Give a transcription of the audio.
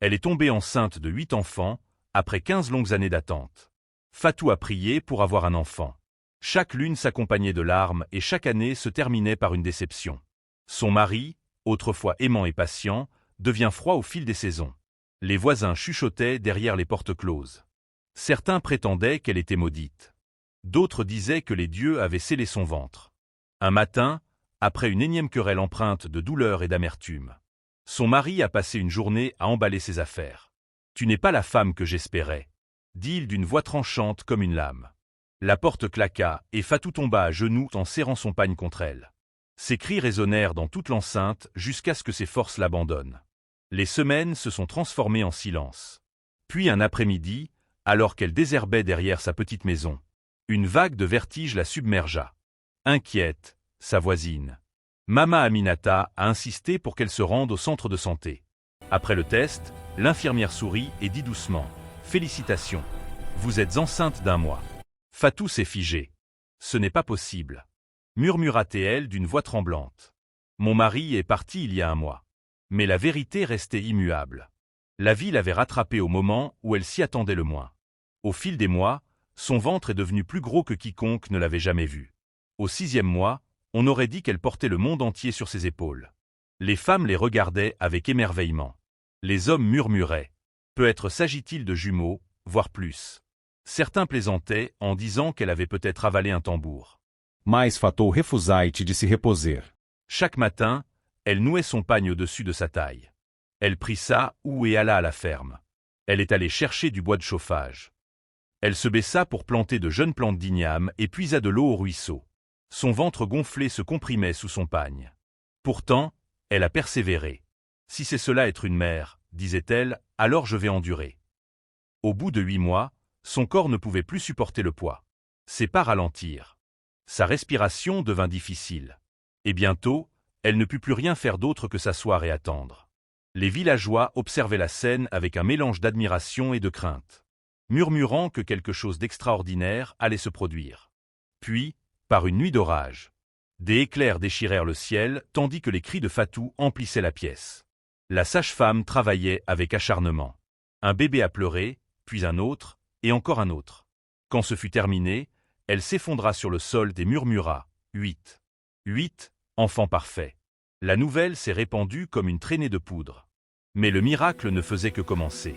Elle est tombée enceinte de 8 enfants, après 15 longues années d'attente. Fatou a prié pour avoir un enfant. Chaque lune s'accompagnait de larmes et chaque année se terminait par une déception. Son mari, autrefois aimant et patient, devient froid au fil des saisons. Les voisins chuchotaient derrière les portes closes. Certains prétendaient qu'elle était maudite. D'autres disaient que les dieux avaient scellé son ventre. Un matin, après une énième querelle empreinte de douleur et d'amertume, son mari a passé une journée à emballer ses affaires. « Tu n'es pas la femme que j'espérais », dit-il d'une voix tranchante comme une lame. La porte claqua et Fatou tomba à genoux en serrant son pagne contre elle. Ses cris résonnèrent dans toute l'enceinte jusqu'à ce que ses forces l'abandonnent. Les semaines se sont transformées en silence. Puis un après-midi, alors qu'elle désherbait derrière sa petite maison, une vague de vertige la submergea. Inquiète, sa voisine, Mama Aminata, a insisté pour qu'elle se rende au centre de santé. Après le test, l'infirmière sourit et dit doucement « Félicitations, vous êtes enceinte d'1 mois ». Fatou s'est figée. « Ce n'est pas possible », murmura-t-elle d'une voix tremblante. « Mon mari est parti il y a 1 mois. » Mais la vérité restait immuable. La vie l'avait rattrapée au moment où elle s'y attendait le moins. Au fil des mois, son ventre est devenu plus gros que quiconque ne l'avait jamais vu. Au 6e mois, on aurait dit qu'elle portait le monde entier sur ses épaules. Les femmes les regardaient avec émerveillement. Les hommes murmuraient. Peut-être s'agit-il de jumeaux, voire plus. Certains plaisantaient en disant qu'elle avait peut-être avalé un tambour. Mas Fatou refusait de se reposer. Chaque matin, elle nouait son pagne au-dessus de sa taille. Elle prit ça et alla à la ferme. Elle est allée chercher du bois de chauffage. Elle se baissa pour planter de jeunes plantes d'igname et puisa de l'eau au ruisseau. Son ventre gonflé se comprimait sous son pagne. Pourtant, elle a persévéré. « Si c'est cela être une mère, disait-elle, alors je vais endurer. » Au bout de 8 mois, son corps ne pouvait plus supporter le poids. Ses pas ralentirent. Sa respiration devint difficile. Et bientôt, elle ne put plus rien faire d'autre que s'asseoir et attendre. Les villageois observaient la scène avec un mélange d'admiration et de crainte, murmurant que quelque chose d'extraordinaire allait se produire. Puis, par une nuit d'orage, des éclairs déchirèrent le ciel tandis que les cris de Fatou emplissaient la pièce. La sage-femme travaillait avec acharnement. Un bébé a pleuré, puis un autre, et encore un autre. Quand ce fut terminé, elle s'effondra sur le sol et murmura « 8. 8, enfant parfait ». La nouvelle s'est répandue comme une traînée de poudre. Mais le miracle ne faisait que commencer.